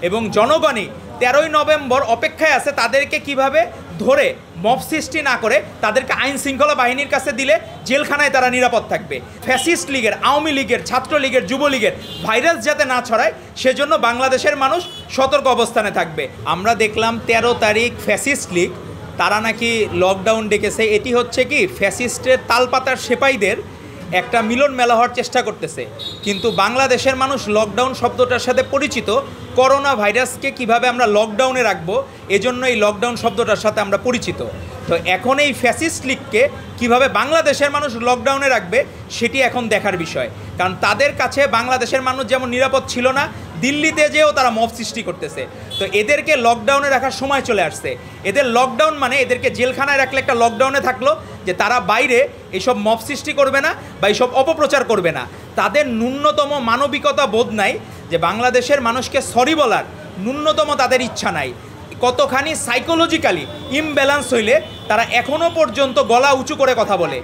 এবং জনগণই 13ই নভেম্বর অপেক্ষায় আছে তাদেরকে কিভাবে ধরে মব সৃষ্টি না করে তাদেরকে আইন শৃঙ্খলা বাহিনীর কাছে দিলে জেলখানায় তারা নিরাপদ থাকবে। ফ্যাসিস্ট লীগের, আওয়ামী লীগের, ছাত্রলীগের, যুবলীগের ভাইরাস যাতে না ছড়ায় সেজন্য বাংলাদেশের মানুষ সতর্ক অবস্থানে থাকবে। আমরা দেখলাম 13 তারিখ ফ্যাসিস্ট লীগ তারা নাকি লকডাউন ডেকেছে। এটি হচ্ছে কি ফ্যাসিস্টের তালপাতার সেপাইদের একটা মিলন মেলা হওয়ার চেষ্টা করতেছে। কিন্তু বাংলাদেশের মানুষ লকডাউন শব্দটার সাথে পরিচিত, করোনা ভাইরাসকে কিভাবে আমরা লকডাউনে রাখবো এজন্য এই লকডাউন শব্দটার সাথে আমরা পরিচিত। তো এখন এই ফ্যাসিস্ট লীগকে কিভাবে বাংলাদেশের মানুষ লকডাউনে রাখবে সেটি এখন দেখার বিষয়। কারণ তাদের কাছে বাংলাদেশের মানুষ যেমন নিরাপদ ছিল না, দিল্লিতে যেও তারা মব সৃষ্টি করতেছে। তো এদেরকে লকডাউনে রাখার সময় চলে আসছে। এদের লকডাউন মানে এদেরকে জেলখানায় রাখলে একটা লকডাউনে থাকলো যে তারা বাইরে এইসব মব সৃষ্টি করবে না বা এইসব অপপ্রচার করবে না। তাদের ন্যূনতম মানবিকতা বোধ নাই যে বাংলাদেশের মানুষকে সরি বলার ন্যূনতম তাদের ইচ্ছা নাই। কতখানি সাইকোলজিক্যালি ইমব্যালেন্স হইলে তারা এখনও পর্যন্ত গলা উঁচু করে কথা বলে।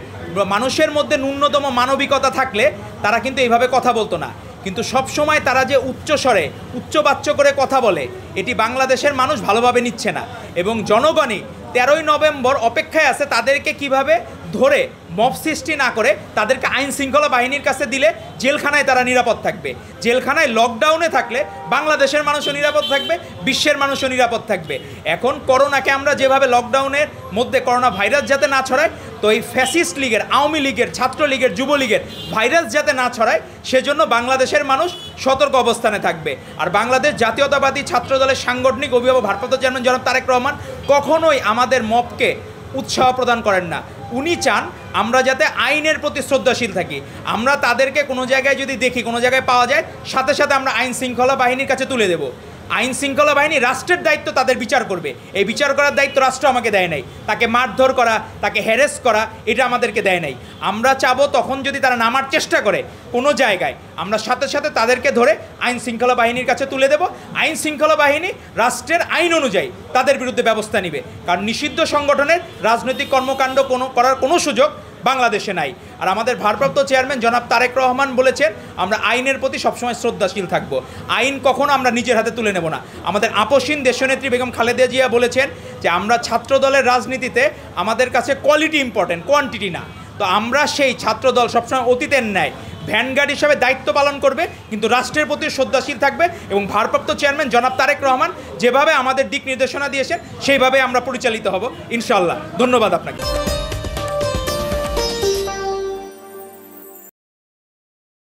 মানুষের মধ্যে ন্যূনতম মানবিকতা থাকলে তারা কিন্তু এইভাবে কথা বলতো না। কিন্তু সবসময় তারা যে উচ্চস্বরে উচ্চবাচ্য করে কথা বলে এটি বাংলাদেশের মানুষ ভালোভাবে নিচ্ছে না। এবং জনগণই 13ই নভেম্বর অপেক্ষায় আছে তাদেরকে কিভাবে ধরে মব সৃষ্টি না করে তাদেরকে আইন শৃঙ্খলা বাহিনীর কাছে দিলে জেলখানায় তারা নিরাপদ থাকবে। জেলখানায় লকডাউনে থাকলে বাংলাদেশের মানুষও নিরাপদ থাকবে, বিশ্বের মানুষও নিরাপদ থাকবে। এখন করোনাকে আমরা যেভাবে লকডাউনের মধ্যে করোনা ভাইরাস যাতে না ছড়ায়, তো এই ফ্যাসিস্ট লীগের, আওয়ামী লীগের, ছাত্রলীগের, যুবলীগের ভাইরাস যাতে না ছড়ায় সেজন্য বাংলাদেশের মানুষ সতর্ক অবস্থানে থাকবে। আর বাংলাদেশ জাতীয়তাবাদী ছাত্রদলের সাংগঠনিক অভিভাবক ভারপ্রাপ্ত চেয়ারম্যান জনাব তারেক রহমান কখনোই আমাদের মবকে উৎসাহ প্রদান করেন না। উনি চান আমরা যাতে আইনের প্রতি শ্রদ্ধাশীল থাকি। আমরা তাদেরকে কোনো জায়গায় যদি দেখি, কোনো জায়গায় পাওয়া যায়, সাথে সাথে আমরা আইন শৃঙ্খলা বাহিনীর কাছে তুলে দেব। আইন শৃঙ্খলা বাহিনী রাষ্ট্রের দায়িত্ব, তাদের বিচার করবে। এই বিচার করার দায়িত্ব রাষ্ট্র আমাকে দেয় নাই। তাকে মারধর করা, তাকে হ্যারেস করা এটা আমাদেরকে দেয় নাই। আমরা চাবো তখন যদি তারা নামার চেষ্টা করে কোনো জায়গায়, আমরা সাথে সাথে তাদেরকে ধরে আইন শৃঙ্খলা বাহিনীর কাছে তুলে দেব। আইন শৃঙ্খলা বাহিনী রাষ্ট্রের আইন অনুযায়ী তাদের বিরুদ্ধে ব্যবস্থা নেবে। কারণ নিষিদ্ধ সংগঠনের রাজনৈতিক কর্মকাণ্ড করার কোনো সুযোগ বাংলাদেশে নাই। আর আমাদের ভারপ্রাপ্ত চেয়ারম্যান জনাব তারেক রহমান বলেছেন আমরা আইনের প্রতি সবসময় শ্রদ্ধাশীল থাকব। আইন কখনো আমরা নিজের হাতে তুলে নেব না। আমাদের আপসীন দেশনেত্রী বেগম খালেদা জিয়া বলেছেন যে আমরা ছাত্রদলের রাজনীতিতে আমাদের কাছে কোয়ালিটি ইম্পর্টেন্ট, কোয়ান্টিটি না। তো আমরা সেই ছাত্রদল সবসময় অতীতের ন্যায় ভ্যানগার্ড হিসাবে দায়িত্ব পালন করবে, কিন্তু রাষ্ট্রের প্রতি শ্রদ্ধাশীল থাকবে। এবং ভারপ্রাপ্ত চেয়ারম্যান জনাব তারেক রহমান যেভাবে আমাদের দিক নির্দেশনা দিয়েছেন সেইভাবে আমরা পরিচালিত হব ইনশাআল্লাহ। ধন্যবাদ আপনাকে।